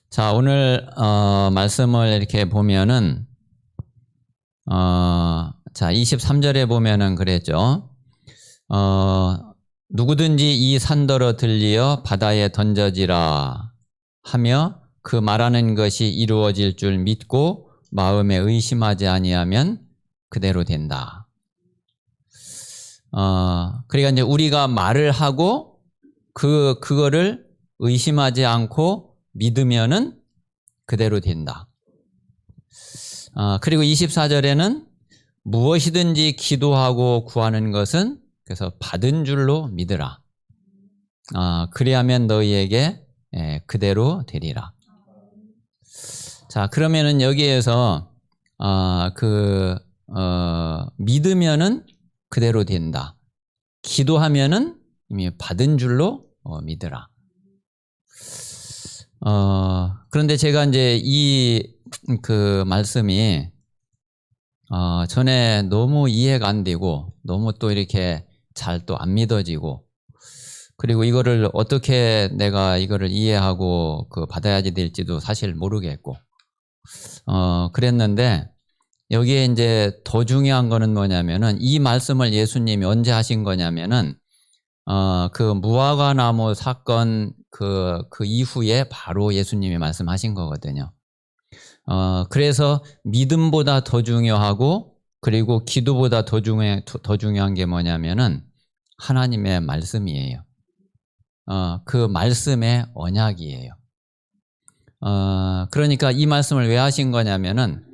자, 오늘 말씀을 이렇게 보면은 자, 23절에 보면은 그랬죠. 누구든지 이 산더러 들리어 바다에 던져지라 하며 그 말하는 것이 이루어질 줄 믿고 마음에 의심하지 아니하면 그대로 된다. 그러니까 이제 우리가 말을 하고 그거를 의심하지 않고 믿으면은 그대로 된다. 그리고 24절에는 무엇이든지 기도하고 구하는 것은 그래서 받은 줄로 믿으라. 그리하면 너희에게 그대로 되리라. 자, 그러면은 여기에서 믿으면은 그대로 된다. 기도하면은 이미 받은 줄로 믿으라. 그런데 제가 이제 그 말씀이 전에 너무 이해가 안 되고 너무 또 이렇게 잘 또 안 믿어지고, 그리고 이거를 어떻게 내가 이거를 이해하고 받아야지 될지도 사실 모르겠고 그랬는데, 여기에 이제 더 중요한 거는 뭐냐면은 이 말씀을 예수님이 언제 하신 거냐면은 그 무화과 나무 사건 그 이후에 바로 예수님이 말씀하신 거거든요. 그래서 믿음보다 더 중요하고, 그리고 기도보다 더 중요한 게 뭐냐면은 하나님의 말씀이에요. 그 말씀의 언약이에요. 그러니까 이 말씀을 왜 하신 거냐면은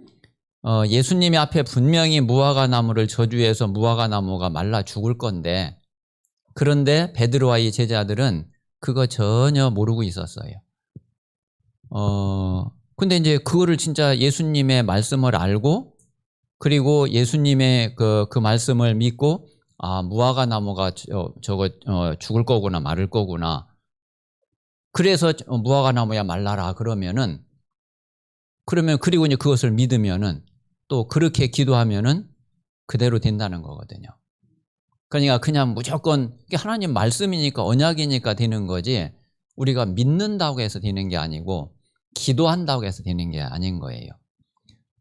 예수님이 앞에 분명히 무화과 나무를 저주해서 무화과 나무가 말라 죽을 건데, 그런데 베드로와 이 제자들은 그거 전혀 모르고 있었어요. 근데 이제 그거를 진짜 예수님의 말씀을 알고, 그리고 예수님의 그 말씀을 믿고, 무화과 나무가 저거 죽을 거구나, 마를 거구나. 그래서 무화과 나무야 말라라 그러면 그리고 이제 그것을 믿으면은 또 그렇게 기도하면은 그대로 된다는 거거든요. 그러니까 그냥 무조건 하나님 말씀이니까 언약이니까 되는 거지, 우리가 믿는다고 해서 되는 게 아니고 기도한다고 해서 되는 게 아닌 거예요.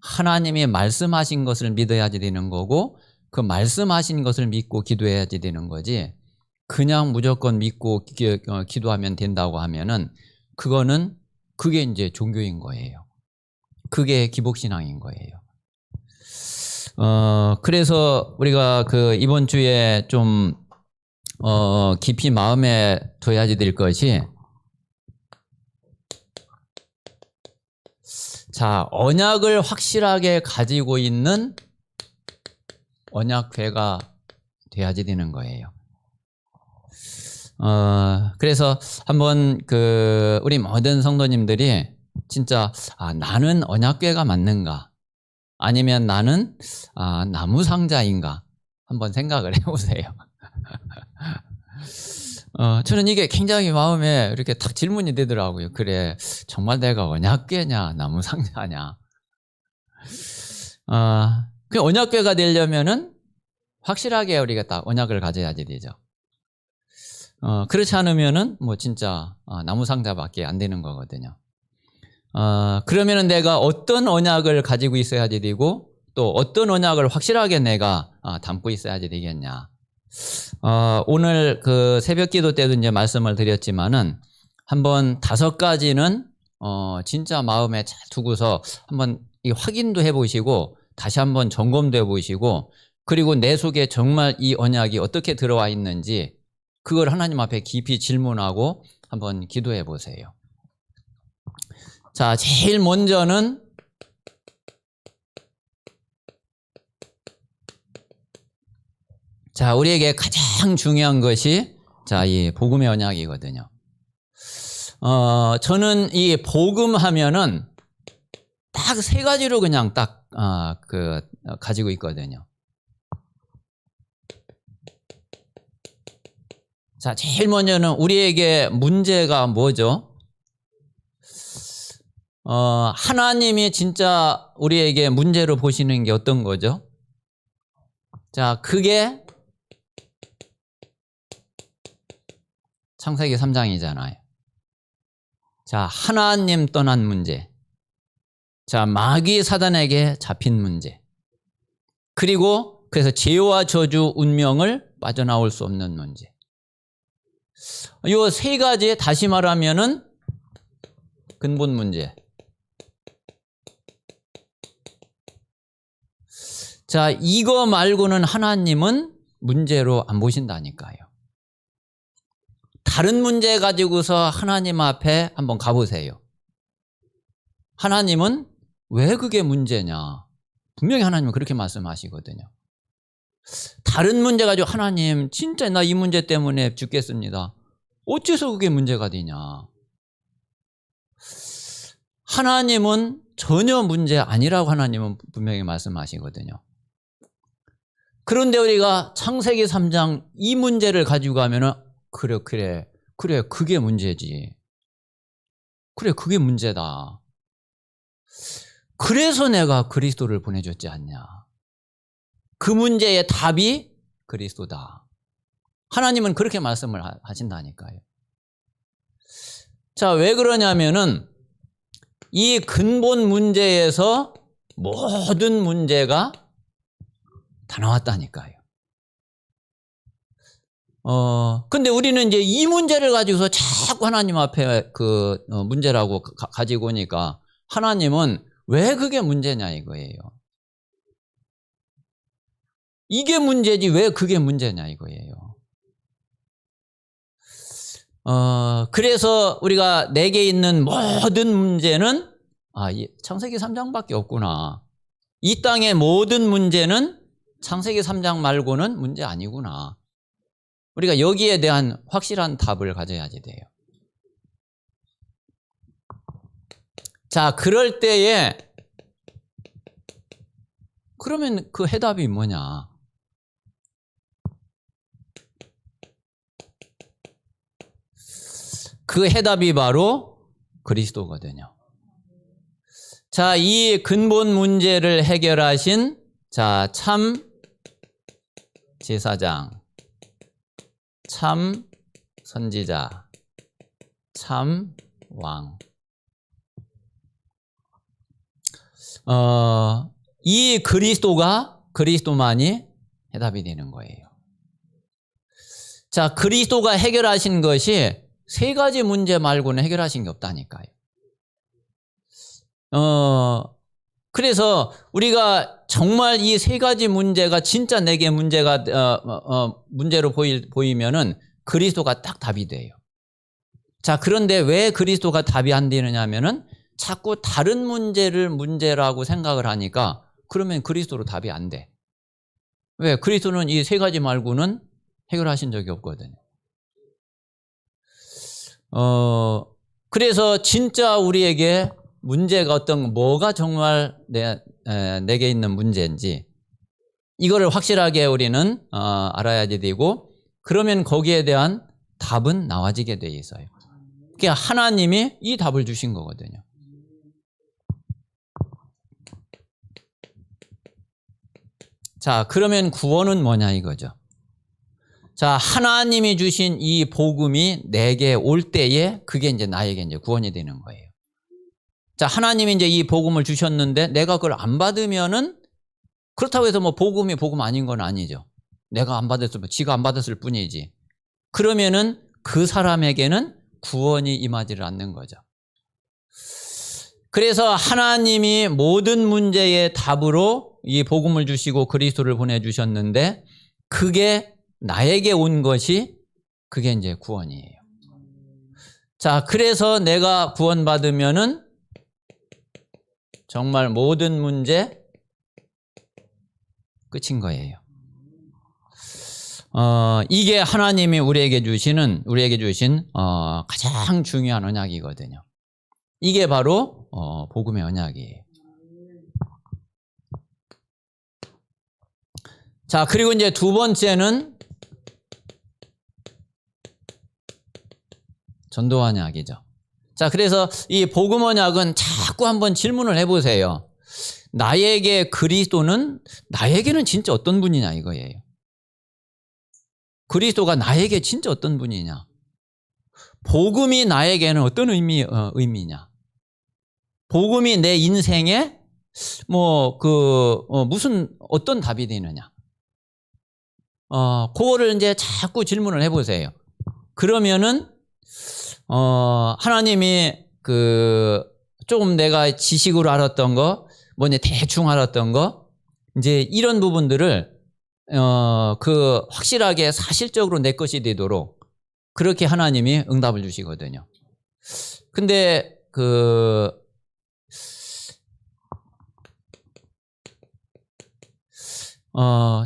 하나님이 말씀하신 것을 믿어야지 되는 거고, 그 말씀하신 것을 믿고 기도해야지 되는 거지, 그냥 무조건 믿고 기도하면 된다고 하면은 그게 이제 종교인 거예요. 그게 기복신앙인 거예요. 그래서 우리가 이번 주에 좀 깊이 마음에 둬야지 될 것이, 자, 언약을 확실하게 가지고 있는 언약궤가 돼야지 되는 거예요. 그래서 한번 우리 모든 성도님들이 진짜 나는 언약궤가 맞는가, 아니면 나는 나무상자인가 한번 생각을 해보세요. 저는 이게 굉장히 마음에 이렇게 딱 질문이 되더라고요. 그래, 정말 내가 언약궤냐 나무상자냐. 그 언약궤가 되려면은 확실하게 우리가 딱 언약을 가져야지 되죠. 그렇지 않으면은 뭐 진짜 나무상자밖에 안 되는 거거든요. 그러면은 내가 어떤 언약을 가지고 있어야지 되고, 또 어떤 언약을 확실하게 내가 담고 있어야지 되겠냐. 오늘 새벽 기도 때도 이제 말씀을 드렸지만은 한번 5가지는 진짜 마음에 잘 두고서 한번 확인도 해보시고, 다시 한번 점검도 해보시고, 그리고 내 속에 정말 이 언약이 어떻게 들어와 있는지 그걸 하나님 앞에 깊이 질문하고 한번 기도해 보세요. 자, 제일 먼저는 자, 우리에게 가장 중요한 것이 이 복음의 언약이거든요. 저는 이 복음 하면은 딱 3가지로 그냥 딱 가지고 있거든요. 자, 제일 먼저는 우리에게 문제가 뭐죠? 하나님이 진짜 우리에게 문제로 보시는 게 어떤 거죠? 자, 그게 창세기 3장이잖아요. 자, 하나님 떠난 문제. 자, 마귀 사단에게 잡힌 문제. 그리고 그래서 죄와 저주 운명을 빠져나올 수 없는 문제. 요 세 가지 다시 말하면은 근본 문제. 자, 이거 말고는 하나님은 문제로 안 보신다니까요. 다른 문제 가지고서 하나님 앞에 한번 가보세요. 하나님은 왜 그게 문제냐? 분명히 하나님은 그렇게 말씀하시거든요. 다른 문제 가지고 하나님 진짜 나 이 문제 때문에 죽겠습니다. 어째서 그게 문제가 되냐? 하나님은 전혀 문제 아니라고 하나님은 분명히 말씀하시거든요. 그런데 우리가 창세기 3장 이 문제를 가지고 가면은 그래 그게 문제지. 그래 그게 문제다. 그래서 내가 그리스도를 보내줬지 않냐. 그 문제의 답이 그리스도다. 하나님은 그렇게 말씀을 하신다니까요. 자, 왜 그러냐면은 이 근본 문제에서 모든 문제가 다 나왔다니까요. 근데 우리는 이제 이 문제를 가지고서 자꾸 하나님 앞에 그 문제라고 가지고 오니까 하나님은 왜 그게 문제냐 이거예요. 이게 문제지 왜 그게 문제냐 이거예요. 그래서 우리가 내게 있는 모든 문제는 창세기 3장밖에 없구나. 이 땅의 모든 문제는 창세기 3장 말고는 문제 아니구나. 우리가 여기에 대한 확실한 답을 가져야지 돼요. 자, 그럴 때에 그러면 그 해답이 뭐냐? 그 해답이 바로 그리스도거든요. 자, 이 근본 문제를 해결하신 참 제사장, 참 선지자, 참 왕. 이 그리스도만이 해답이 되는 거예요. 자, 그리스도가 해결하신 것이 세 가지 문제 말고는 해결하신 게 없다니까요. 그래서 우리가 정말 이 세 가지 문제가 진짜 내게 문제가 문제로 보이면은 그리스도가 딱 답이 돼요. 자, 그런데 왜 그리스도가 답이 안 되느냐면은 자꾸 다른 문제를 문제라고 생각을 하니까 그러면 그리스도로 답이 안 돼. 왜? 그리스도는 이 세 가지 말고는 해결하신 적이 없거든요. 그래서 진짜 우리에게 문제가 뭐가 정말 내게 있는 문제인지 이거를 확실하게 우리는 알아야지 되고 그러면 거기에 대한 답은 나와지게 돼 있어요. 그러니까 하나님이 이 답을 주신 거거든요. 자, 그러면 구원은 뭐냐 이거죠. 자, 하나님이 주신 이 복음이 내게 올 때에 그게 이제 나에게 이제 구원이 되는 거예요. 자, 하나님이 이제 이 복음을 주셨는데 내가 그걸 안 받으면은 그렇다고 해서 뭐 복음이 복음 아닌 건 아니죠. 내가 안 받았으면 지가 안 받았을 뿐이지. 그러면은 그 사람에게는 구원이 임하지를 않는 거죠. 그래서 하나님이 모든 문제의 답으로 이 복음을 주시고 그리스도를 보내주셨는데 그게 나에게 온 것이 그게 이제 구원이에요. 자, 그래서 내가 구원받으면은 정말 모든 문제 끝인 거예요. 이게 하나님이 우리에게 주신 가장 중요한 언약이거든요. 이게 바로 복음의 언약이에요. 자, 그리고 이제 두 번째는 전도 언약이죠. 자, 그래서 이 복음 언약은 자꾸 한번 질문을 해보세요. 나에게는 진짜 어떤 분이냐 이거예요. 그리스도가 나에게 진짜 어떤 분이냐. 복음이 나에게는 어떤 의미냐? 복음이 내 인생에 무슨 어떤 답이 되느냐? 그거를 이제 자꾸 질문을 해보세요. 그러면은 하나님이 조금 내가 지식으로 알았던 거, 이제 대충 알았던 거, 이제 이런 부분들을 확실하게 사실적으로 내 것이 되도록 그렇게 하나님이 응답을 주시거든요. 근데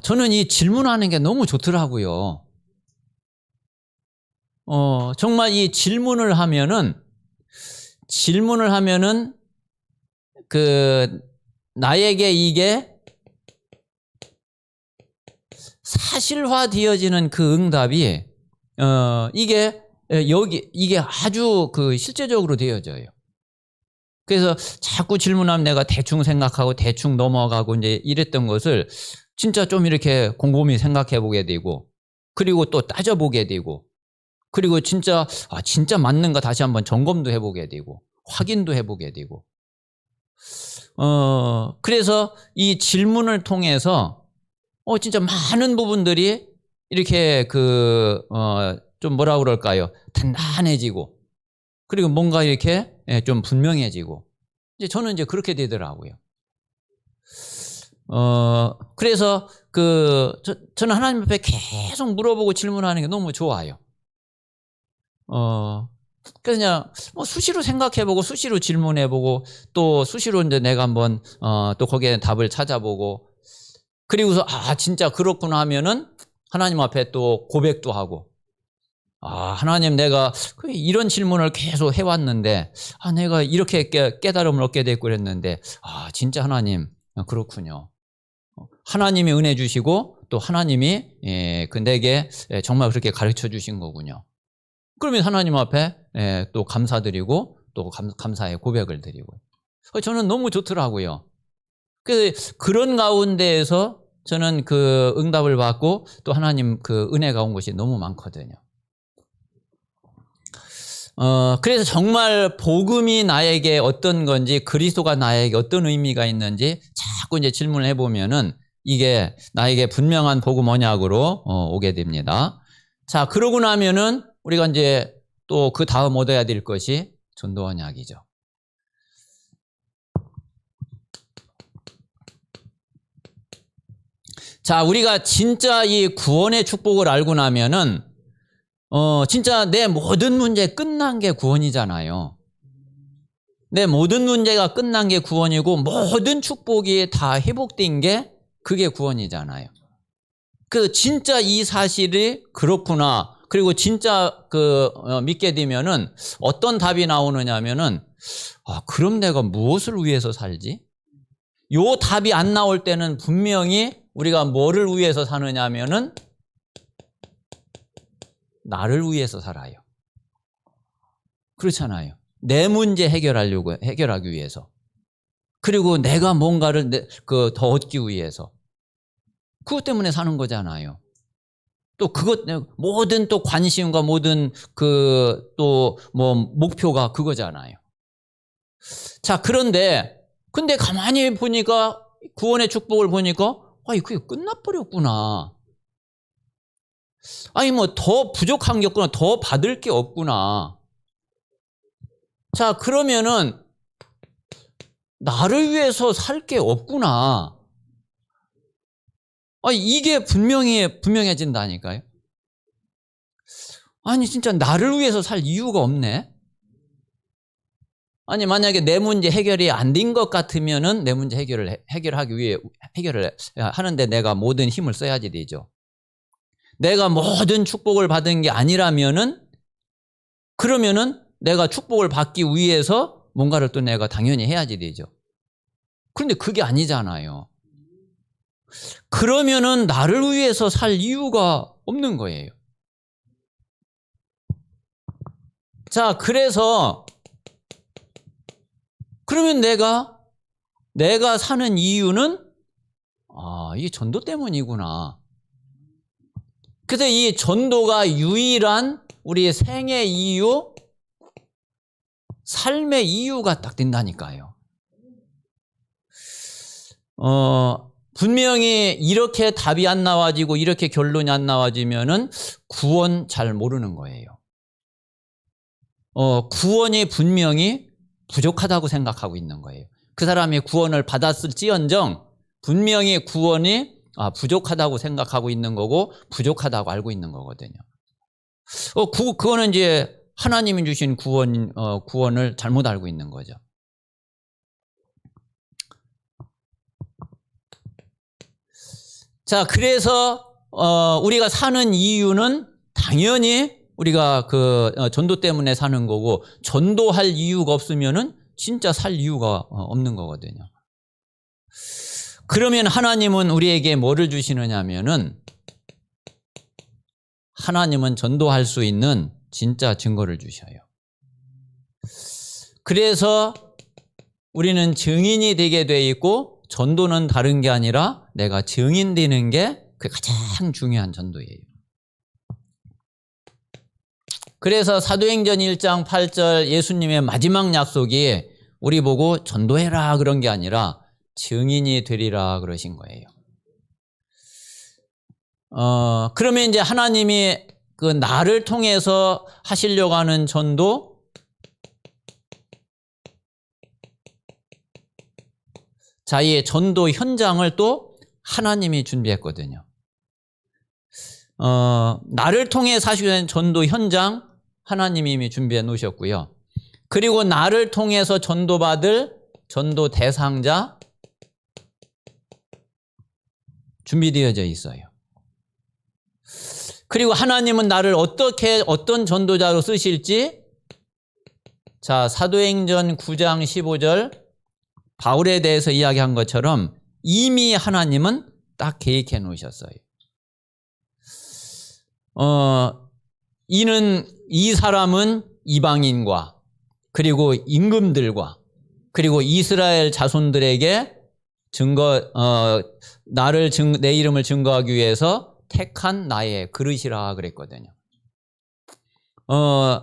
저는 이 질문하는 게 너무 좋더라고요. 정말 이 질문을 하면은 나에게 이게 사실화되어지는 그 응답이 이게 아주 실제적으로 되어져요. 그래서 자꾸 질문하면 내가 대충 생각하고 대충 넘어가고 이제 이랬던 것을 진짜 좀 이렇게 곰곰이 생각해 보게 되고, 그리고 또 따져보게 되고, 그리고 진짜 맞는가 다시 한번 점검도 해보게 되고, 확인도 해보게 되고. 그래서 이 질문을 통해서 진짜 많은 부분들이 이렇게 좀 뭐라 그럴까요? 단단해지고, 그리고 뭔가 이렇게 좀 분명해지고. 이제 저는 이제 그렇게 되더라고요. 그래서 저는 하나님 앞에 계속 물어보고 질문하는 게 너무 좋아요. 그래서 그냥 수시로 생각해보고, 수시로 질문해보고, 또 수시로 이제 내가 한번 또 거기에 답을 찾아보고, 그리고서 진짜 그렇구나 하면은 하나님 앞에 또 고백도 하고, 하나님, 내가 이런 질문을 계속 해왔는데, 내가 이렇게 깨달음을 얻게 됐고 그랬는데, 진짜 하나님, 그렇군요. 하나님이 은혜 주시고, 또 하나님이 내게 정말 그렇게 가르쳐 주신 거군요. 그러면 하나님 앞에 또 감사드리고, 또 감사의 고백을 드리고. 저는 너무 좋더라고요. 그래서 그런 가운데에서 저는 응답을 받고, 또 하나님 은혜가 온 것이 너무 많거든요. 그래서 정말 복음이 나에게 어떤 건지, 그리스도가 나에게 어떤 의미가 있는지 자꾸 이제 질문을 해보면은 이게 나에게 분명한 복음 언약으로 오게 됩니다. 자, 그러고 나면은 우리가 이제 또 그 다음 얻어야 될 것이 전도 언약이죠. 자, 우리가 진짜 이 구원의 축복을 알고 나면은 진짜 내 모든 문제 끝난 게 구원이잖아요. 내 모든 문제가 끝난 게 구원이고, 모든 축복이 다 회복된 게 그게 구원이잖아요. 진짜 이 사실이 그렇구나. 그리고 진짜 믿게 되면은 어떤 답이 나오느냐면은, 그럼 내가 무엇을 위해서 살지? 요 답이 안 나올 때는 분명히 우리가 뭐를 위해서 사느냐면은 나를 위해서 살아요. 그렇잖아요. 내 문제 해결하기 위해서. 그리고 내가 뭔가를 더 얻기 위해서. 그것 때문에 사는 거잖아요. 또 모든 또 관심과 모든 목표가 그거잖아요. 자, 근데 가만히 보니까, 구원의 축복을 보니까, 그게 끝나버렸구나. 더 부족한 게 없구나. 더 받을 게 없구나. 자, 그러면은 나를 위해서 살 게 없구나. 이게 분명해진다니까요. 진짜 나를 위해서 살 이유가 없네. 만약에 내 문제 해결이 안 된 것 같으면은 내 문제 해결하기 위해 해결을 하는데 내가 모든 힘을 써야지 되죠. 내가 모든 축복을 받은 게 아니라면은, 그러면은 내가 축복을 받기 위해서 뭔가를 또 내가 당연히 해야지 되죠. 그런데 그게 아니잖아요. 그러면은 나를 위해서 살 이유가 없는 거예요. 자, 그래서 그러면 내가 사는 이유는 이 전도 때문이구나. 그래서 이 전도가 유일한 우리 생의 이유, 삶의 이유가 딱 된다니까요. 분명히 이렇게 답이 안 나와지고 이렇게 결론이 안 나와지면은 구원 잘 모르는 거예요. 구원이 분명히 부족하다고 생각하고 있는 거예요. 그 사람이 구원을 받았을지언정 분명히 구원이 부족하다고 생각하고 있는 거고 부족하다고 알고 있는 거거든요. 그거는 이제 하나님이 주신 구원을 잘못 알고 있는 거죠. 자, 그래서 우리가 사는 이유는 당연히 우리가 전도 때문에 사는 거고, 전도할 이유가 없으면은 진짜 살 이유가 없는 거거든요. 그러면 하나님은 우리에게 뭐를 주시느냐 하면은, 하나님은 전도할 수 있는 진짜 증거를 주셔요. 그래서 우리는 증인이 되게 돼 있고, 전도는 다른 게 아니라 내가 증인 되는 게 그게 가장 중요한 전도예요. 그래서 사도행전 1장 8절 예수님의 마지막 약속이 우리 보고 전도해라 그런 게 아니라 증인이 되리라 그러신 거예요. 그러면 이제 하나님이 나를 통해서 하시려고 하는 전도, 자, 이 전도 현장을 또 하나님이 준비했거든요. 나를 통해 사시는 전도 현장 하나님이 이미 준비해 놓으셨고요. 그리고 나를 통해서 전도받을 전도 대상자 준비되어져 있어요. 그리고 하나님은 나를 어떤 전도자로 쓰실지, 자, 사도행전 9장 15절 바울에 대해서 이야기한 것처럼 이미 하나님은 딱 계획해 놓으셨어요. 이 사람은 이방인과 그리고 임금들과 그리고 이스라엘 자손들에게 내 이름을 증거하기 위해서 택한 나의 그릇이라 그랬거든요.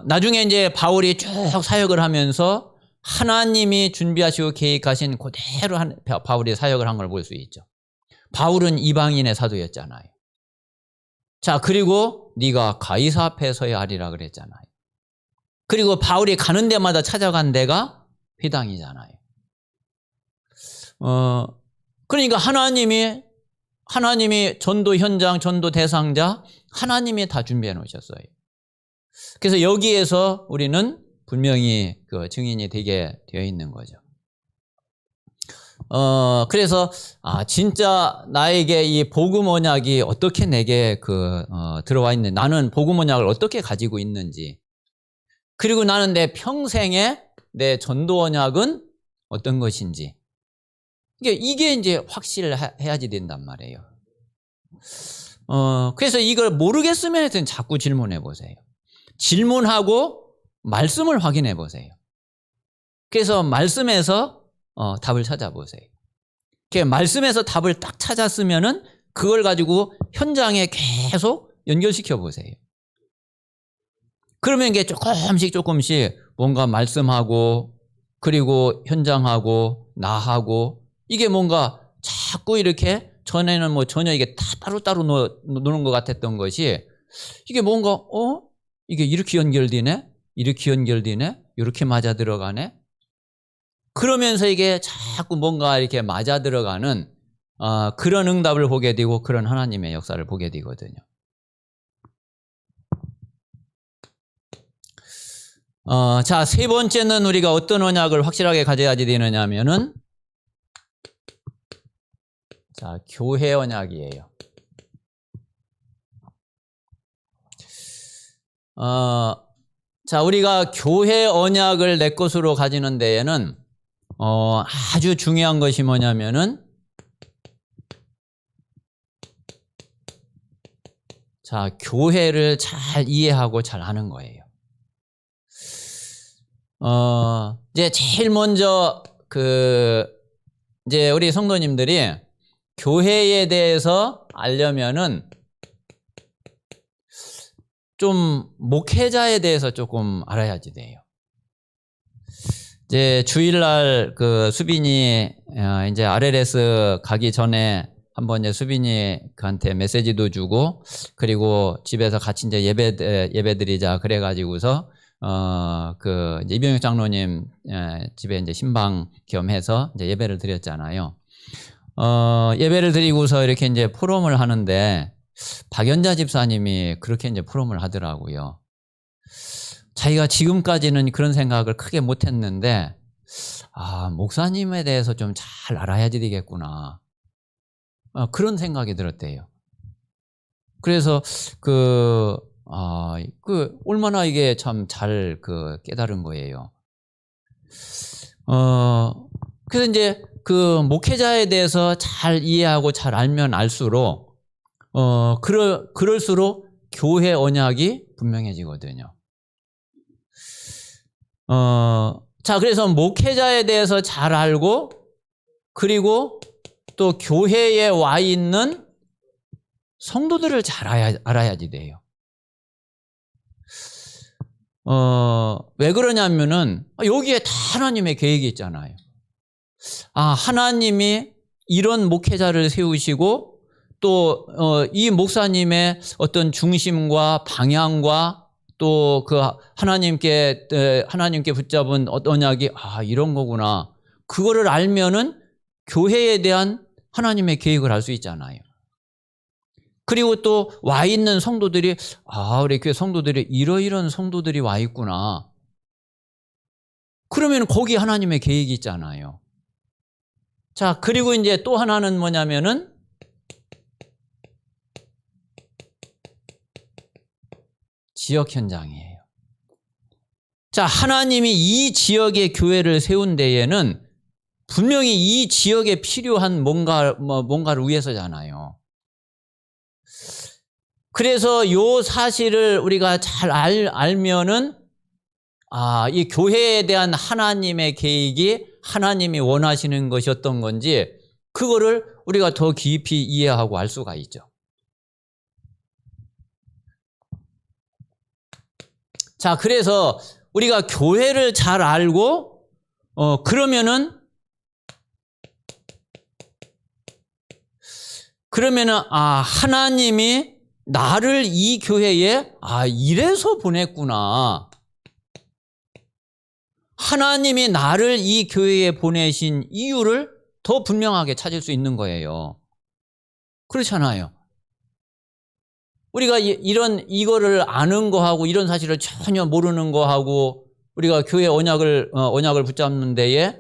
나중에 이제 바울이 쭉 사역을 하면서 하나님이 준비하시고 계획하신 그대로 바울이 사역을 한 걸 볼 수 있죠. 바울은 이방인의 사도였잖아요. 자, 그리고 네가 가이사 앞에 서야 하리라 그랬잖아요. 그리고 바울이 가는 데마다 찾아간 데가 회당이잖아요. 그러니까 하나님이 전도 현장, 전도 대상자 하나님이 다 준비해 놓으셨어요. 그래서 여기에서 우리는 분명히 증인이 되게 되어 있는 거죠. 그래서 진짜 나에게 이 복음 언약이 어떻게 내게 들어와 있는지, 나는 복음 언약을 어떻게 가지고 있는지, 그리고 나는 내 평생에 내 전도 언약은 어떤 것인지, 이게 이제 확실해야지 된단 말이에요. 그래서 이걸 모르겠으면 자꾸 질문해 보세요. 질문하고 말씀을 확인해 보세요. 그래서 말씀에서 답을 찾아보세요. 말씀에서 답을 딱 찾았으면은 그걸 가지고 현장에 계속 연결시켜 보세요. 그러면 이게 조금씩 뭔가 말씀하고 그리고 현장하고 나하고 이게 뭔가 자꾸 이렇게 전에는 전혀 이게 다 따로따로 노는 것 같았던 것이 이게 뭔가 이게 이렇게 연결되네, 이렇게 연결되네, 이렇게 맞아 들어가네. 그러면서 이게 자꾸 뭔가 이렇게 맞아 들어가는 그런 응답을 보게 되고 그런 하나님의 역사를 보게 되거든요. 자, 세 번째는 우리가 어떤 언약을 확실하게 가져야지 되느냐 하면은, 자, 교회 언약이에요. 자, 우리가 교회 언약을 내 것으로 가지는 데에는 아주 중요한 것이 뭐냐면은, 자, 교회를 잘 이해하고 잘 아는 거예요. 이제 제일 먼저 이제 우리 성도님들이 교회에 대해서 알려면은 좀 목회자에 대해서 조금 알아야지 돼요. 이제 주일날 그 수빈이 이제 RLS 가기 전에 한번 이제 수빈이 그한테 메시지도 주고, 그리고 집에서 같이 이제 예배 드리자 그래가지고서 그 이제 이병혁 장로님 집에 이제 신방 겸해서 이제 예배를 드렸잖아요. 예배를 드리고서 이렇게 이제 포럼을 하는데 박연자 집사님이 그렇게 이제 포럼을 하더라고요. 자기가 지금까지는 그런 생각을 크게 못했는데, 목사님에 대해서 좀 잘 알아야지 되겠구나. 그런 생각이 들었대요. 그래서 얼마나 이게 참 잘 깨달은 거예요. 그래서 이제 그 목회자에 대해서 잘 이해하고 잘 알면 알수록, 그럴수록 교회 언약이 분명해지거든요. 자, 그래서 목회자에 대해서 잘 알고, 그리고 또 교회에 와 있는 성도들을 잘 알아야지 돼요. 왜 그러냐면은 여기에 다 하나님의 계획이 있잖아요. 하나님이 이런 목회자를 세우시고, 또 이 목사님의 어떤 중심과 방향과 또 그 하나님께 붙잡은 언약이 이런 거구나. 그거를 알면은 교회에 대한 하나님의 계획을 알 수 있잖아요. 그리고 또 와 있는 성도들이 우리 교회 성도들이 이러이런 성도들이 와 있구나. 그러면 거기 하나님의 계획이 있잖아요. 자, 그리고 이제 또 하나는 뭐냐면은 지역 현장이에요. 자, 하나님이 이 지역의 교회를 세운 데에는 분명히 이 지역에 필요한 뭔가를 위해서잖아요. 그래서 요 사실을 우리가 잘 알면은 이 교회에 대한 하나님의 계획이 하나님이 원하시는 것이 어떤 건지 그거를 우리가 더 깊이 이해하고 알 수가 있죠. 자, 그래서 우리가 교회를 잘 알고 그러면은 하나님이 나를 이 교회에 이래서 보냈구나. 하나님이 나를 이 교회에 보내신 이유를 더 분명하게 찾을 수 있는 거예요. 그렇잖아요. 우리가 이거를 아는 거하고 이런 사실을 전혀 모르는 거하고 우리가 교회 언약을 붙잡는 데에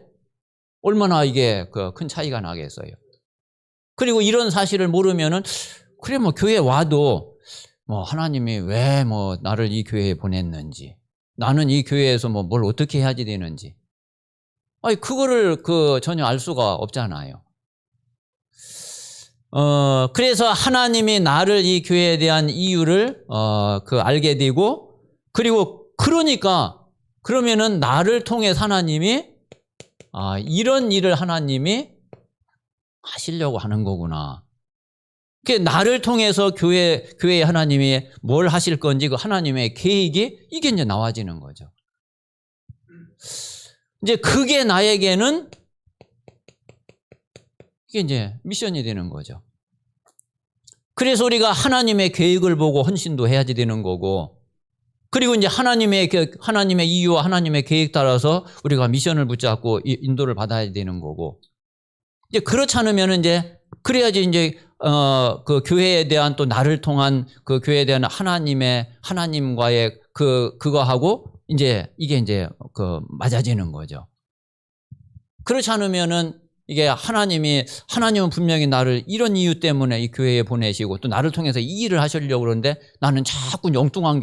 얼마나 이게 큰 차이가 나겠어요. 그리고 이런 사실을 모르면은 그래 교회에 와도 하나님이 왜 나를 이 교회에 보냈는지, 나는 이 교회에서 뭘 어떻게 해야지 되는지, 그거를 전혀 알 수가 없잖아요. 그래서 하나님이 나를 이 교회에 대한 이유를 알게 되고, 그리고 그러면은 나를 통해 하나님이 이런 일을 하나님이 하시려고 하는 거구나. 나를 통해서 교회에 하나님이 뭘 하실 건지 그 하나님의 계획이 이게 이제 나와지는 거죠. 이제 그게 나에게는 이게 이제 미션이 되는 거죠. 그래서 우리가 하나님의 계획을 보고 헌신도 해야지 되는 거고, 그리고 이제 하나님의 이유와 하나님의 계획 따라서 우리가 미션을 붙잡고 인도를 받아야 되는 거고, 이제 그렇지 않으면 이제 그래야지 이제 그 교회에 대한 또 나를 통한 그 교회에 대한 하나님과의 그거하고 이제 이게 이제 맞아지는 거죠. 그렇지 않으면은 이게 하나님은 분명히 나를 이런 이유 때문에 이 교회에 보내시고 또 나를 통해서 이 일을 하시려고 그러는데 나는 자꾸 엉뚱한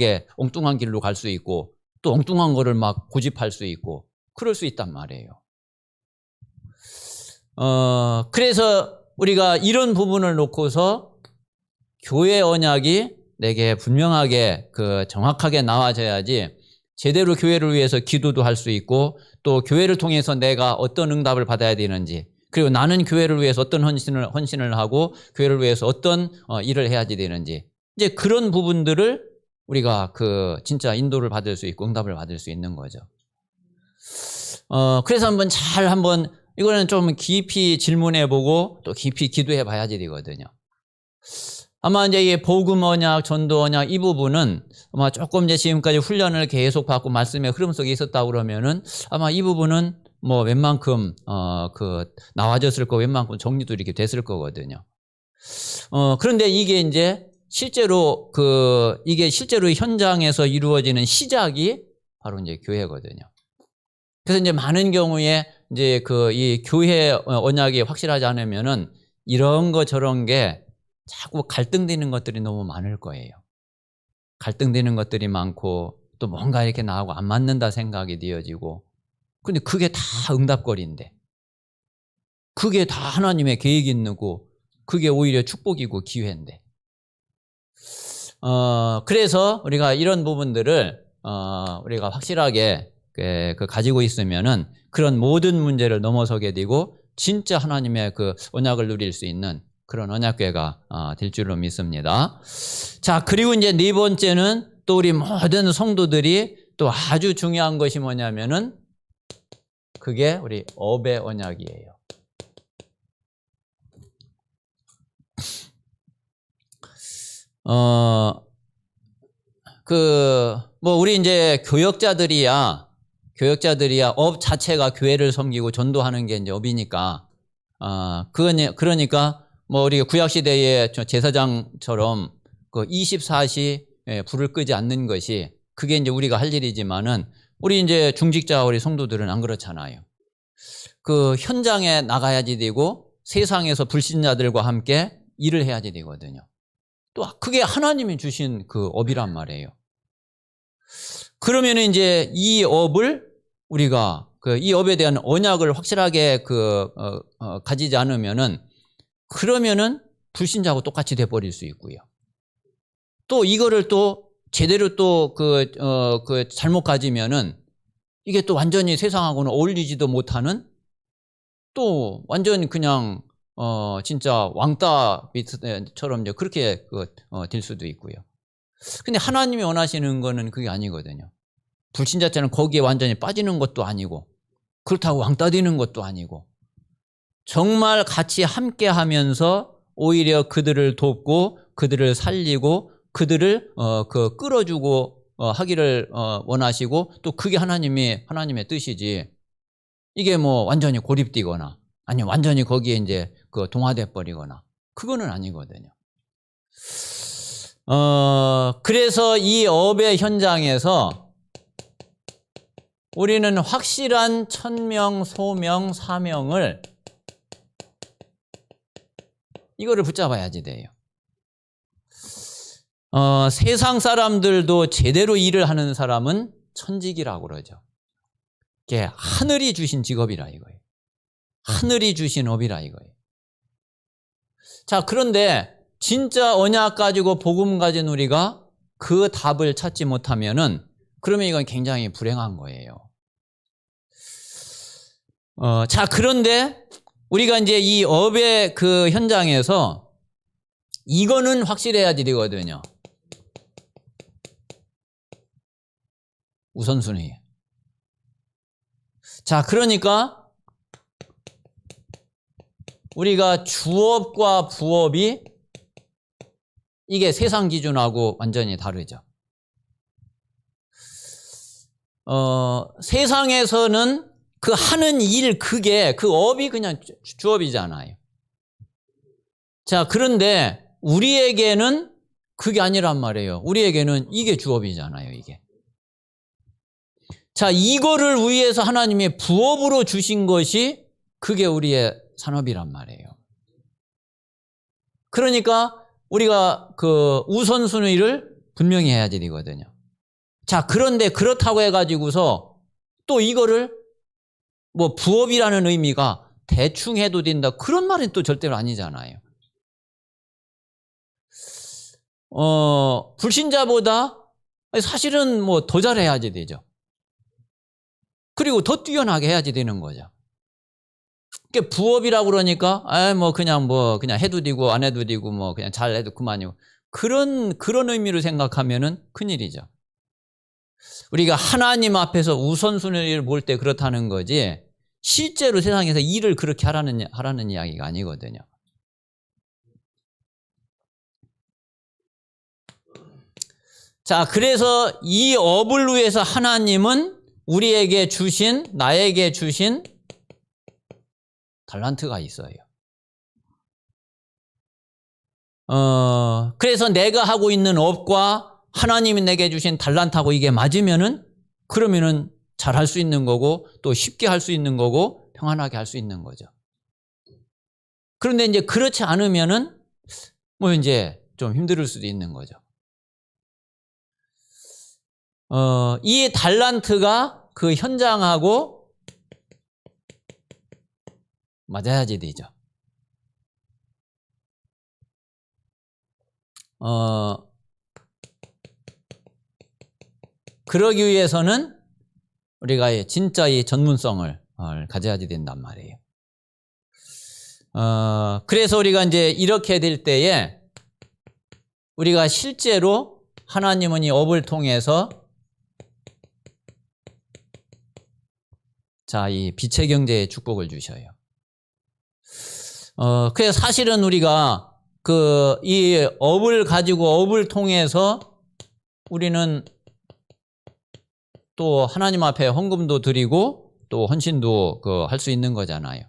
길로 갈 수 있고 또 엉뚱한 거를 막 고집할 수 있고 그럴 수 있단 말이에요. 그래서 우리가 이런 부분을 놓고서 교회 언약이 내게 분명하게 정확하게 나와져야지 제대로 교회를 위해서 기도도 할 수 있고 또 교회를 통해서 내가 어떤 응답을 받아야 되는지, 그리고 나는 교회를 위해서 어떤 헌신을 하고 교회를 위해서 어떤 일을 해야지 되는지, 이제 그런 부분들을 우리가 그 진짜 인도를 받을 수 있고 응답을 받을 수 있는 거죠. 그래서 한번 이거는 좀 깊이 질문해 보고 또 깊이 기도해 봐야지 되거든요. 아마 이제 이 복음 언약, 전도 언약 이 부분은 아마 조금 이제 지금까지 훈련을 계속 받고 말씀의 흐름 속에 있었다 그러면은 아마 이 부분은 뭐 웬만큼 나와졌을 거, 웬만큼 정리도 이렇게 됐을 거거든요. 그런데 이게 이제 실제로 이게 실제로 현장에서 이루어지는 시작이 바로 이제 교회거든요. 그래서 이제 많은 경우에 이제 이 교회 언약이 확실하지 않으면은 이런 거 저런 게 자꾸 갈등되는 것들이 너무 많을 거예요. 갈등되는 것들이 많고 또 뭔가 이렇게 나하고 안 맞는다 생각이 되어지고, 근데 그게 다 응답거리인데, 그게 다 하나님의 계획이 있는 거, 그게 오히려 축복이고 기회인데. 그래서 우리가 이런 부분들을 우리가 확실하게 가지고 있으면은 그런 모든 문제를 넘어서게 되고 진짜 하나님의 그 언약을 누릴 수 있는 그런 언약궤가 될 줄로 믿습니다. 자, 그리고 이제 네 번째는 또 우리 모든 성도들이 또 아주 중요한 것이 뭐냐면은 그게 우리 업의 언약이에요. 뭐 우리 이제 교역자들이야 업 자체가 교회를 섬기고 전도하는 게 이제 업이니까, 그러니까 뭐 우리 구약시대의 제사장처럼 그 24시 불을 끄지 않는 것이 그게 이제 우리가 할 일이지만은 우리 이제 중직자 우리 성도들은 안 그렇잖아요. 그 현장에 나가야지 되고 세상에서 불신자들과 함께 일을 해야지 되거든요. 또 그게 하나님이 주신 그 업이란 말이에요. 그러면 이제 이 업을 우리가 이 업에 대한 언약을 확실하게 가지지 않으면은 그러면은 불신자하고 똑같이 돼버릴 수 있고요. 또 이거를 또 제대로 또 잘못 가지면은 이게 또 완전히 세상하고는 어울리지도 못하는 또 완전 그냥 진짜 왕따처럼 이제 그렇게 될 수도 있고요. 근데 하나님이 원하시는 거는 그게 아니거든요. 불신자처럼 거기에 완전히 빠지는 것도 아니고 그렇다고 왕따 되는 것도 아니고 정말 같이 함께 하면서 오히려 그들을 돕고 그들을 살리고 그들을 끌어주고 하기를 원하시고 또 그게 하나님의 뜻이지, 이게 뭐 완전히 고립되거나 아니면 완전히 거기에 이제 동화돼 버리거나 그거는 아니거든요. 그래서 이 업의 현장에서 우리는 확실한 천명, 소명, 사명을 이거를 붙잡아야지 돼요. 세상 사람들도 제대로 일을 하는 사람은 천직이라고 그러죠. 이게 하늘이 주신 직업이라 이거예요. 하늘이 주신 업이라 이거예요. 자, 그런데 진짜 언약 가지고 복음 가진 우리가 그 답을 찾지 못하면은 그러면 이건 굉장히 불행한 거예요. 자, 그런데 우리가 이제 이 업의 그 현장에서 이거는 확실해야지 되거든요. 우선순위. 자, 그러니까 우리가 주업과 부업이 이게 세상 기준하고 완전히 다르죠. 세상에서는 그 하는 일, 그 업이 그냥 주업이잖아요. 자, 그런데 우리에게는 그게 아니란 말이에요. 우리에게는 이게 주업이잖아요, 이게. 자, 이거를 위해서 하나님이 부업으로 주신 것이 그게 우리의 산업이란 말이에요. 그러니까 우리가 그 우선순위를 분명히 해야 되거든요. 자, 그런데 그렇다고 해가지고서 또 이거를 뭐 부업이라는 의미가 대충 해도 된다, 그런 말은 또 절대로 아니잖아요. 불신자보다 사실은 뭐 더 잘해야지 되죠. 그리고 더 뛰어나게 해야지 되는 거죠. 그게 부업이라고 그러니까 뭐 그냥 해도 되고 안 해도 되고 뭐 그냥 잘 해도 그만이고, 그런 의미로 생각하면은 큰일이죠. 우리가 하나님 앞에서 우선순위를 볼 때 그렇다는 거지 실제로 세상에서 일을 그렇게 하라는 이야기가 아니거든요. 자, 그래서 이 업을 위해서 하나님은 우리에게 주신, 나에게 주신 달란트가 있어요. 그래서 내가 하고 있는 업과 하나님이 내게 주신 달란트하고 이게 맞으면은 그러면은 잘 할 수 있는 거고 또 쉽게 할 수 있는 거고 평안하게 할 수 있는 거죠. 그런데 이제 그렇지 않으면은 뭐 이제 좀 힘들 수도 있는 거죠. 이 달란트가 그 현장하고 맞아야지 되죠. 그러기 위해서는 우리가 진짜 이 전문성을 가져야지 된단 말이에요. 그래서 우리가 이제 이렇게 될 때에 우리가 실제로 하나님은 이 업을 통해서 자, 이 빛의 경제의 축복을 주셔요. 그래서 사실은 우리가 이 업을 가지고 업을 통해서 우리는 또 하나님 앞에 헌금도 드리고 또 헌신도 할 수 있는 거잖아요.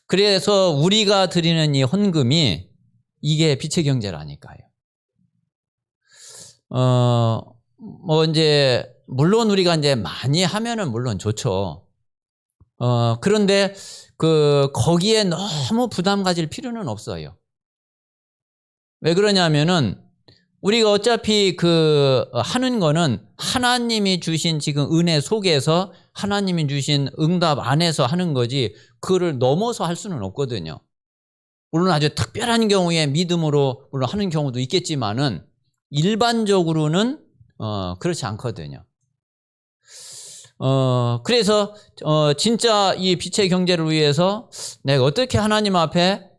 그래서 우리가 드리는 이 헌금이 이게 빛의 경제라니까요. 뭐 이제 물론 우리가 이제 많이 하면은 물론 좋죠. 그런데 거기에 너무 부담 가질 필요는 없어요. 왜 그러냐면은 우리가 어차피 하는 거는 하나님이 주신 지금 은혜 속에서 하나님이 주신 응답 안에서 하는 거지 그거를 넘어서 할 수는 없거든요. 물론 아주 특별한 경우에 믿음으로 물론 하는 경우도 있겠지만은 일반적으로는 그렇지 않거든요. 그래서 진짜 이 빛의 경제를 위해서 내가 어떻게 하나님 앞에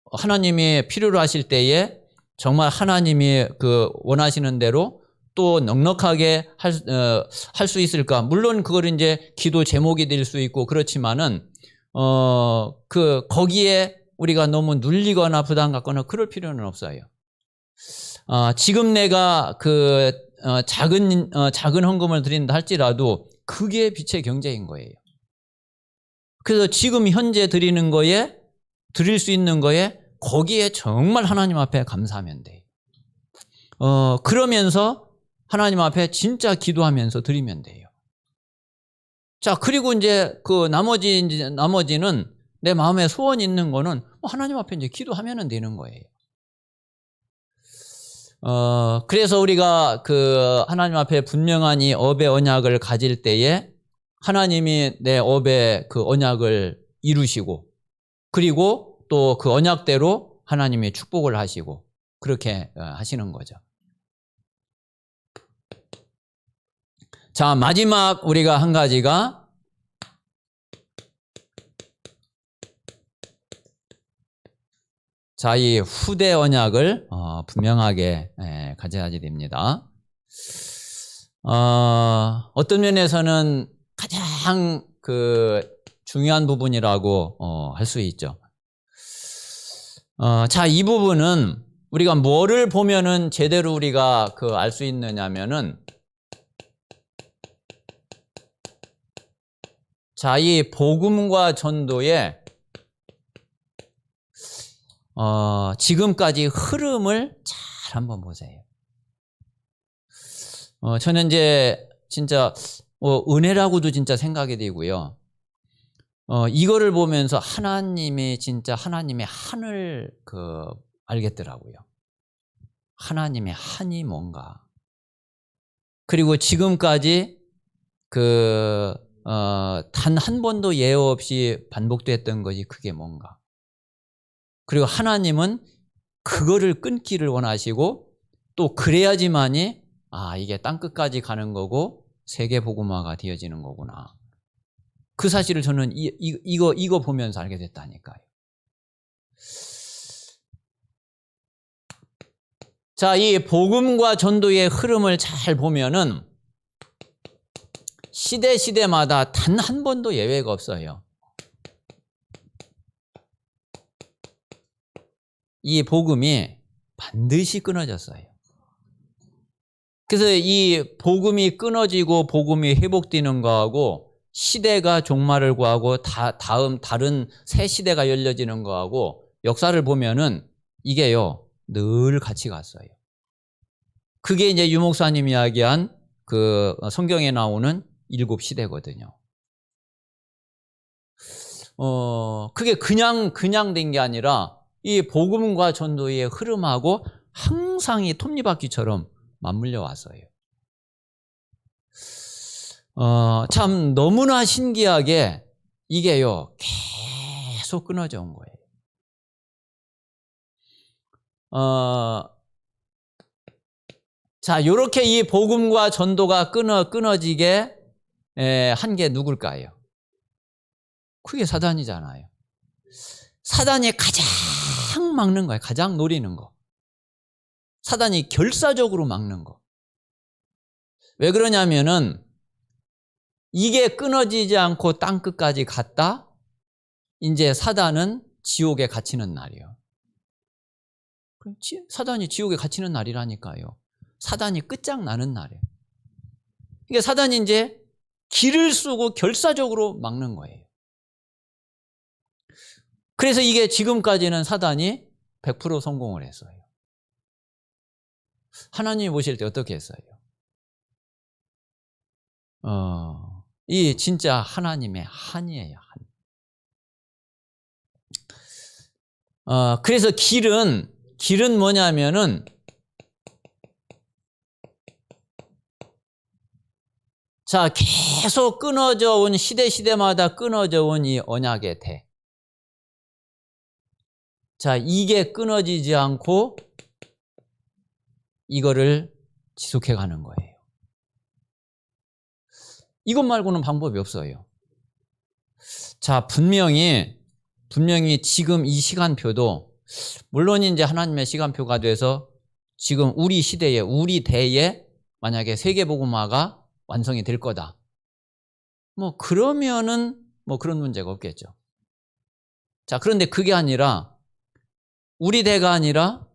하나님이 필요로 하실 때에 정말 하나님이 원하시는 대로 또 넉넉하게 할 수 있을까? 물론 그걸 이제 기도 제목이 될 수 있고 그렇지만은 거기에 우리가 너무 눌리거나 부담 갖거나 그럴 필요는 없어요. 지금 내가 작은 헌금을 드린다 할지라도 그게 빛의 경제인 거예요. 그래서 지금 현재 드리는 거에 드릴 수 있는 거에 거기에 정말 하나님 앞에 감사하면 돼요. 그러면서 하나님 앞에 진짜 기도하면서 드리면 돼요. 자, 그리고 이제 나머지는 내 마음에 소원이 있는 거는 하나님 앞에 이제 기도하면 되는 거예요. 그래서 우리가 하나님 앞에 분명한 이 업의 언약을 가질 때에 하나님이 내 업의 언약을 이루시고 그리고 또 그 언약대로 하나님이 축복을 하시고 그렇게 하시는 거죠. 자, 마지막 우리가 한 가지가 자, 이 후대 언약을 분명하게 가져야지 됩니다. 어떤 면에서는 가장 중요한 부분이라고 할 수 있죠. 자, 이 부분은 우리가 뭐를 보면은 제대로 우리가 알 수 있느냐면은 자, 이 복음과 전도의 지금까지 흐름을 잘 한번 보세요. 저는 이제 진짜 은혜라고도 진짜 생각이 되고요. 이거를 보면서 하나님이 진짜 하나님의 한을 알겠더라고요. 하나님의 한이 뭔가. 그리고 지금까지 단 한 번도 예외 없이 반복됐던 것이 그게 뭔가. 그리고 하나님은 그거를 끊기를 원하시고 또 그래야지만이 이게 땅끝까지 가는 거고 세계 복음화가 되어지는 거구나. 그 사실을 저는 이거 보면서 알게 됐다니까요. 자, 이 복음과 전도의 흐름을 잘 보면은 시대마다 단 한 번도 예외가 없어요. 이 복음이 반드시 끊어졌어요. 그래서 이 복음이 끊어지고 복음이 회복되는 거하고 시대가 종말을 구하고 다른 새 시대가 열려지는 거하고 역사를 보면은 이게요 늘 같이 갔어요. 그게 이제 유 목사님 이야기한 그 성경에 나오는 7시대거든요. 그게 그냥 된 게 아니라 이 복음과 전도의 흐름하고 항상 이 톱니바퀴처럼 맞물려 왔어요. 참 너무나 신기하게 이게요 계속 끊어져 온 거예요. 자, 요렇게 이 복음과 전도가 끊어지게 한 게 누굴까요? 그게 사단이잖아요. 사단이 가장 막는 거예요. 가장 노리는 거. 사단이 결사적으로 막는 거. 왜 그러냐면은 이게 끊어지지 않고 땅끝까지 갔다 이제 사단은 지옥에 갇히는 날이에요. 사단이 지옥에 갇히는 날이라니까요. 사단이 끝장나는 날이에요. 그러니까 사단이 이제 길을 쓰고 결사적으로 막는 거예요. 그래서 이게 지금까지는 사단이 100% 성공을 했어요. 하나님이 보실 때 어떻게 했어요? 이 진짜 하나님의 한이에요. 한. 그래서 길은 뭐냐면은 자 계속 끊어져 온 시대마다 끊어져 온 이 언약의 대. 자 이게 끊어지지 않고 이거를 지속해 가는 거예요. 이것 말고는 방법이 없어요. 자 분명히 지금 이 시간표도 물론 이제 하나님의 시간표가 돼서 지금 우리 시대에 우리 대에 만약에 세계복음화가 완성이 될 거다. 뭐 그러면은 뭐 그런 문제가 없겠죠. 자 그런데 그게 아니라 우리 대가 아니라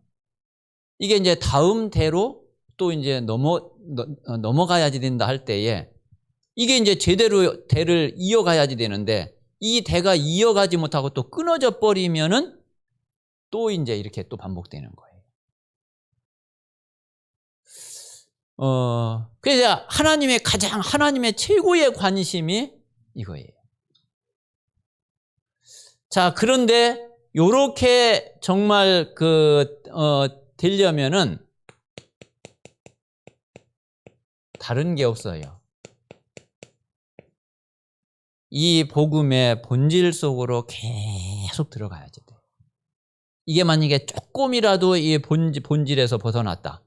이게 이제 다음 대로 또 이제 넘어가야지 된다 할 때에 이게 이제 제대로 대를 이어가야지 되는데 이 대가 이어가지 못하고 또 끊어져 버리면은 또 이제 이렇게 또 반복되는 거예요. 그래서 하나님의 최고의 관심이 이거예요. 자, 그런데 요렇게 정말 되려면은 다른 게 없어요. 이 복음의 본질 속으로 계속 들어가야지 돼. 이게 만약에 조금이라도 이 본질에서 벗어났다.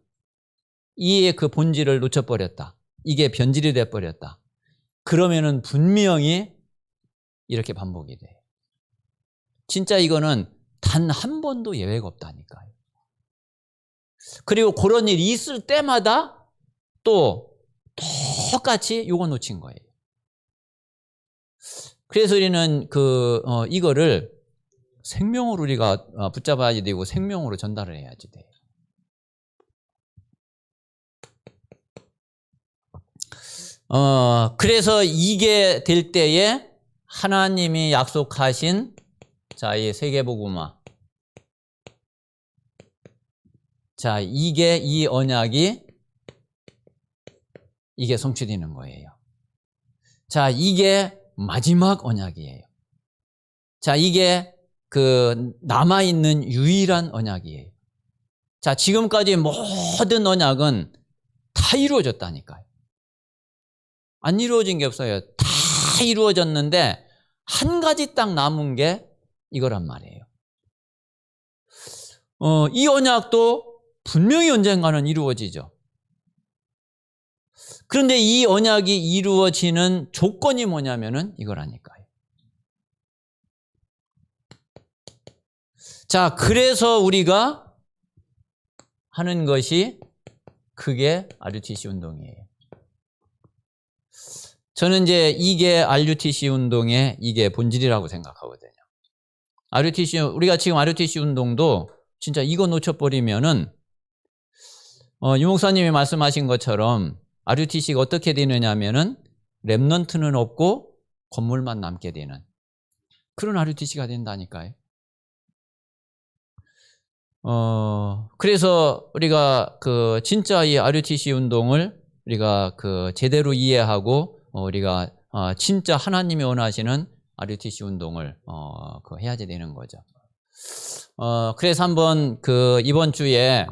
이 그 본질을 놓쳐버렸다. 이게 변질이 돼버렸다. 그러면은 분명히 이렇게 반복이 돼요. 진짜 이거는 단 한 번도 예외가 없다니까요. 그리고 그런 일이 있을 때마다 또 똑같이 요거 놓친 거예요. 그래서 우리는 이거를 생명으로 우리가 붙잡아야 되고 생명으로 전달을 해야지 돼요. 그래서 이게 될 때에 하나님이 약속하신 자, 이 세계복음화. 자, 이 언약이 이게 성취되는 거예요. 자, 이게 마지막 언약이에요. 자, 이게 남아있는 유일한 언약이에요. 자, 지금까지 모든 언약은 다 이루어졌다니까요. 안 이루어진 게 없어요. 다 이루어졌는데 한 가지 딱 남은 게 이거란 말이에요. 이 언약도 분명히 언젠가는 이루어지죠. 그런데 이 언약이 이루어지는 조건이 뭐냐면은 이거라니까요. 자, 그래서 우리가 하는 것이 그게 RUTC 운동이에요. 저는 이제 이게 RUTC 운동의 이게 본질이라고 생각하거든요. 우리가 지금 RUTC 운동도 진짜 이거 놓쳐버리면은, 유 목사님이 말씀하신 것처럼 RUTC가 어떻게 되느냐 하면은 랩넌트는 없고 건물만 남게 되는 그런 RUTC가 된다니까요. 그래서 우리가 진짜 이 RUTC 운동을 우리가 제대로 이해하고, 우리가 진짜 하나님이 원하시는 RUTC 운동을 해야지 되는 거죠. 그래서 한번 이번 주에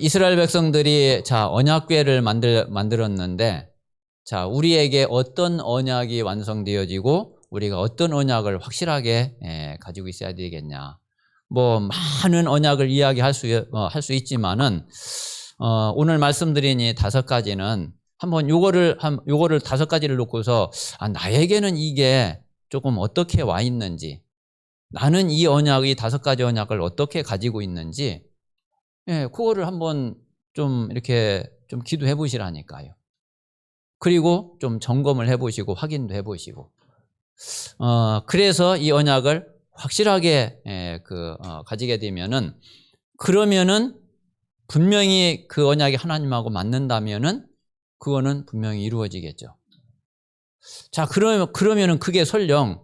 이스라엘 백성들이 언약궤를 만들었는데, 우리에게 어떤 언약이 완성되어지고 우리가 어떤 언약을 확실하게 가지고 있어야 되겠냐. 뭐 많은 언약을 이야기할 수 있지만은, 오늘 말씀드린 이 5가지는 한번 요거를 5가지를 놓고서 나에게는 이게 조금 어떻게 와 있는지, 나는 이 언약의 5가지 언약을 어떻게 가지고 있는지, 그거를 한번 좀 이렇게 좀 기도해 보시라니까요. 그리고 좀 점검을 해 보시고 확인도 해 보시고, 그래서 이 언약을 확실하게 가지게 되면은, 그러면은 분명히 그 언약이 하나님하고 맞는다면은 그거는 분명히 이루어지겠죠. 그러면은 그게 설령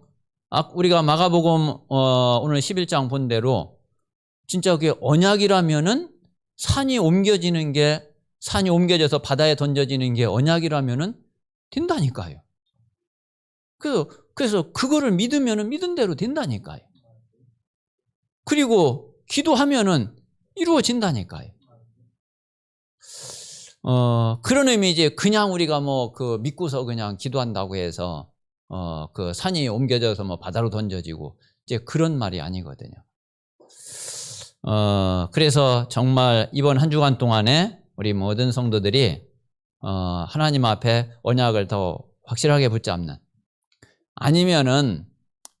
우리가 마가복음 오늘 11장 본 대로 진짜 그게 언약이라면은, 산이 옮겨져서 바다에 던져지는 게 언약이라면은 된다니까요. 그래서 그거를 믿으면은 믿은 대로 된다니까요. 그리고 기도하면은 이루어진다니까요. 그런 의미지, 그냥 우리가 믿고서 그냥 기도한다고 해서 산이 옮겨져서 바다로 던져지고 이제 그런 말이 아니거든요. 그래서 정말 이번 한 주간 동안에 우리 모든 성도들이 하나님 앞에 언약을 더 확실하게 붙잡는, 아니면은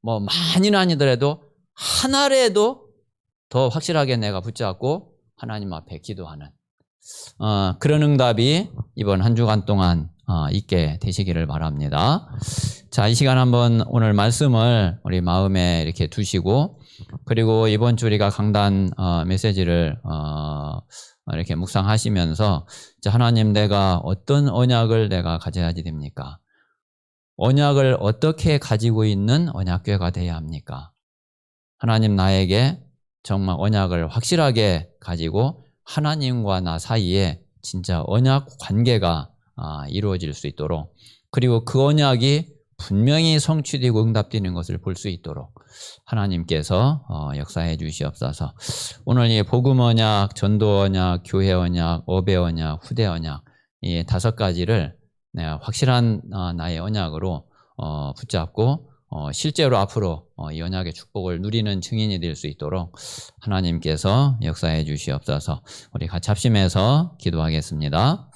많이는 아니더라도 하나라도 더 확실하게 내가 붙잡고 하나님 앞에 기도하는 그런 응답이 이번 한 주간 동안 있게 되시기를 바랍니다. 자, 이 시간 한번 오늘 말씀을 우리 마음에 이렇게 두시고, 그리고 이번 주 우리가 강단 메시지를 이렇게 묵상하시면서, 하나님, 내가 어떤 언약을 내가 가져야지 됩니까? 언약을 어떻게 가지고 있는 언약궤가 되어야 합니까? 하나님, 나에게 정말 언약을 확실하게 가지고 하나님과 나 사이에 진짜 언약 관계가 이루어질 수 있도록, 그리고 그 언약이 분명히 성취되고 응답되는 것을 볼 수 있도록 하나님께서 역사해 주시옵소서. 오늘 이 복음 언약, 전도 언약, 교회 언약, 업의 언약, 후대 언약, 이 5가지를 내가 확실한 나의 언약으로 붙잡고 실제로 앞으로 이 언약의 축복을 누리는 증인이 될 수 있도록 하나님께서 역사해 주시옵소서. 우리 같이 합심해서 기도하겠습니다.